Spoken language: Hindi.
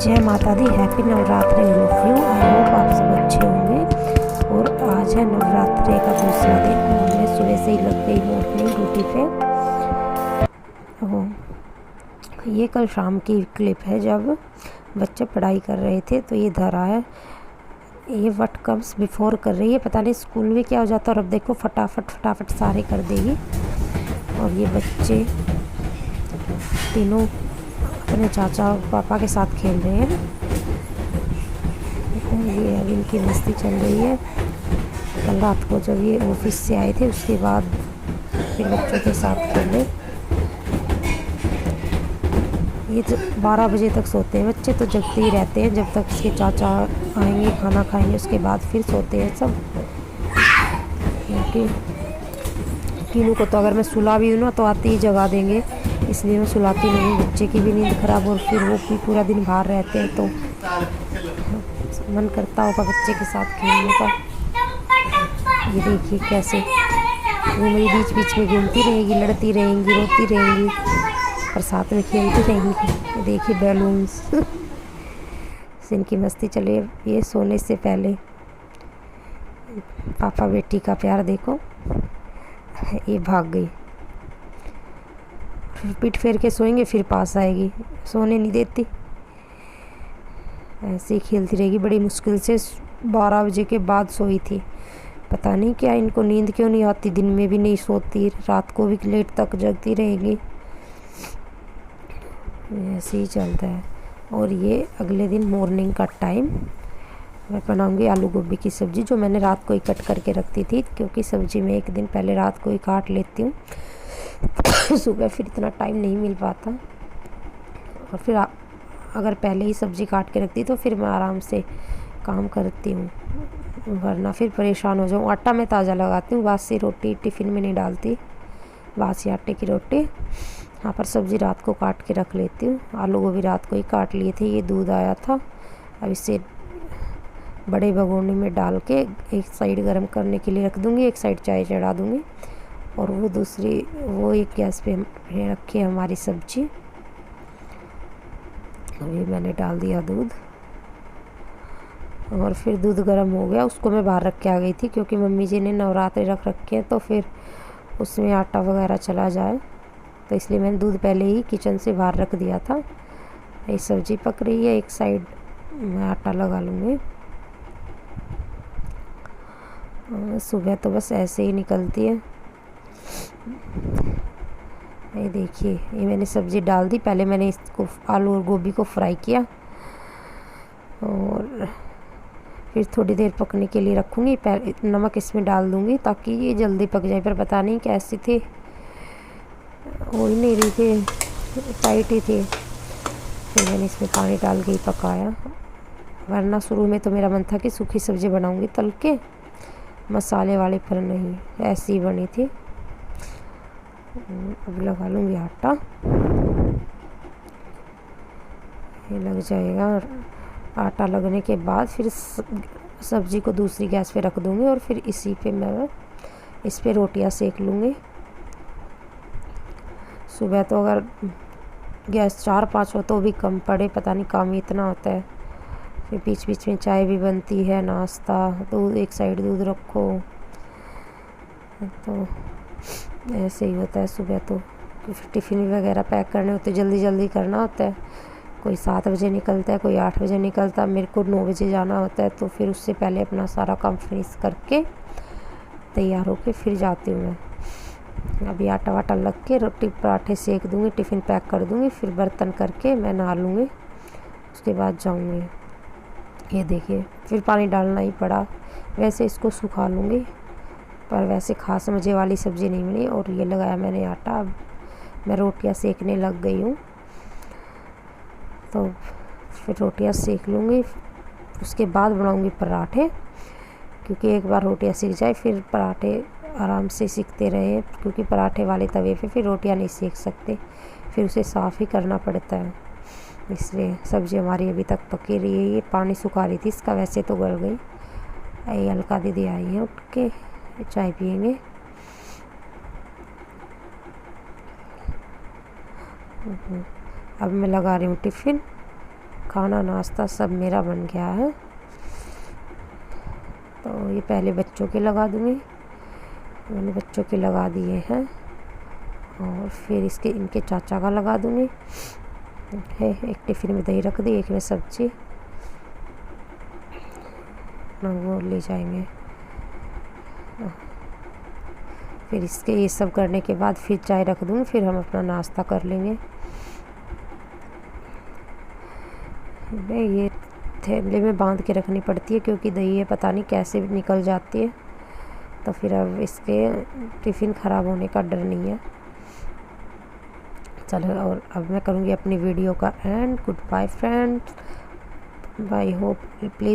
जय माता दी। Happy Navratri all of you. I hope आप सब अच्छे होंगे। और आज है नवरात्रि का दूसरा दिन। मैं सुबह से ही लग गई मॉर्निंग ड्यूटी पे। ये कल शाम की क्लिप है जब बच्चे पढ़ाई कर रहे थे, तो ये धरा है। ये व्हाट कम्स बिफोर कर रही है, पता नहीं स्कूल में क्या हो जाता है। और अब देखो फटाफट सारे कर देगी। और ये बच्चे तीनों अपने चाचा और पापा के साथ खेल रहे हैं। ये अब इनकी मस्ती चल रही है। कल रात को जब ये ऑफिस से आए थे उसके बाद फिर बच्चों के साथ खेले। ये 12 बजे तक सोते हैं बच्चे, तो जगते ही रहते हैं जब तक इसके चाचा आएंगे, खाना खाएंगे, उसके बाद फिर सोते हैं सब। क्योंकि तीनों को तो अगर मैं सुला भी हूँ ना तो आते ही जगा देंगे, इसलिए मैं सुलाती नहीं हूँ। बच्चे की भी नींद खराब और फिर वो भी पूरा दिन बाहर रहते हैं, तो मन करता होगा बच्चे के साथ खेलने का। ये देखिए कैसे वो मेरी बीच बीच में घूमती रहेगी, लड़ती रहेंगी, रोती रहेंगी और साथ में खेलती रहेंगी। देखिए बैलून्स इनकी मस्ती चले। ये सोने से पहले पापा बेटी का प्यार देखो। ये भाग गई, फिर पीठ फेर के सोएंगे, फिर पास आएगी, सोने नहीं देती। ऐसे ही खेलती रहेगी। बड़ी मुश्किल से 12 बजे के बाद सोई थी। पता नहीं क्या इनको नींद क्यों नहीं आती, दिन में भी नहीं सोती, रात को भी लेट तक जगती रहेगी। ऐसे ही चलता है। और ये अगले दिन मॉर्निंग का टाइम मैं बनाऊंगी आलू गोभी की सब्ज़ी, जो मैंने रात को ही कट करके रखती थी, क्योंकि सब्ज़ी में एक दिन पहले रात को ही काट लेती हूँ। सुबह फिर इतना टाइम नहीं मिल पाता। और फिर अगर पहले ही सब्ज़ी काट के रखती तो फिर मैं आराम से काम करती हूँ, वरना फिर परेशान हो जाऊँ। आटा मैं ताज़ा लगाती हूँ, बासी रोटी टिफ़िन में नहीं डालती, बासी आटे की रोटी। यहाँ पर सब्ज़ी रात को काट के रख लेती हूँ। आलू गोभी रात को ही काट लिए थे। ये दूध आया था, अब इसे बड़े भगोने में डाल के एक साइड गर्म करने के लिए रख दूँगी, एक साइड चाय चढ़ा दूँगी, और वो एक गैस पे रखी है हमारी सब्ज़ी। अभी मैंने डाल दिया दूध, और फिर दूध गर्म हो गया, उसको मैं बाहर रख के आ गई थी, क्योंकि मम्मी जी ने नवरात्रि रख रखे हैं तो फिर उसमें आटा वगैरह चला जाए, तो इसलिए मैंने दूध पहले ही किचन से बाहर रख दिया था। ये सब्ज़ी पक रही है, एक साइड मैं आटा लगा लूँगी। सुबह तो बस ऐसे ही निकलती है। ये देखिए, ये मैंने सब्ज़ी डाल दी। पहले मैंने इसको आलू और गोभी को फ्राई किया, और फिर थोड़ी देर पकने के लिए रखूँगी। नमक इसमें डाल दूँगी ताकि ये जल्दी पक जाए, पर पता नहीं कैसी थी, हो ही नहीं रही थी, टाइट ही थी। फिर मैंने इसमें पानी डाल के ही पकाया, वरना शुरू में तो मेरा मन था कि सूखी सब्ज़ी बनाऊँगी तल के, मसाले वाले, पर नहीं, ऐसी ही बनी थी। अब लगा लूँगी आटा, ये लग जाएगा। आटा लगने के बाद फिर सब्ज़ी को दूसरी गैस पे रख दूँगी, और फिर इसी पे मैं इस पे रोटियां सेक लूँगी। सुबह तो अगर गैस 4-5 हो तो भी कम पड़े, पता नहीं काम ही इतना होता है। फिर बीच बीच में चाय भी बनती है, नाश्ता, दूध, एक साइड दूध रखो, तो ऐसे ही होता है सुबह तो। फिर टिफ़िन वगैरह पैक करने होते, जल्दी जल्दी करना होता है। कोई 7 बजे निकलता है, कोई 8 बजे निकलता है, मेरे को 9 बजे जाना होता है, तो फिर उससे पहले अपना सारा काम फिनिश करके तैयार होके फिर जाती हूँ मैं। अभी आटा वाटा लग के रोटी पराठे सेक दूँगी, टिफ़िन पैक कर दूँगी, फिर बर्तन करके मैं नहा लूँगी, उसके बाद जाऊँगी। ये देखिए, फिर पानी डालना ही पड़ा। वैसे इसको सुखा लूँगी, पर वैसे खास मज़े वाली सब्ज़ी नहीं बनी। और ये लगाया मैंने आटा, अब मैं रोटियां सेकने लग गई हूँ, तो फिर रोटियां सेक लूँगी, उसके बाद बनाऊँगी पराठे, क्योंकि एक बार रोटियां सीख जाए फिर पराठे आराम से सीखते रहे, क्योंकि पराठे वाले तवे पे फिर रोटियां नहीं सेक सकते, फिर उसे साफ़ ही करना पड़ता है। इसलिए सब्ज़ी हमारी अभी तक पकी रही है। ये पानी सुखा रही थी इसका, वैसे तो गल गई। ये अलका दीदी आई है, उठ के चाय पियेंगे। अब मैं लगा रही हूँ टिफ़िन, खाना नाश्ता सब मेरा बन गया है। तो ये पहले बच्चों के लगा दूँगी, मैंने बच्चों के लगा दिए हैं, और फिर इनके चाचा का लगा दूँगी। है एक टिफ़िन में दही रख दी, एक में सब्जी, ना वो ले जाएंगे। फिर इसके ये सब करने के बाद फिर चाय रख दूँगी, फिर हम अपना नाश्ता कर लेंगे। ये थैले में बांध के रखनी पड़ती है क्योंकि दही है पता नहीं कैसे निकल जाती है, तो फिर अब इसके टिफ़िन ख़राब होने का डर नहीं है। चलो, और अब मैं करूँगी अपनी वीडियो का end. Good bye friends, bye hope please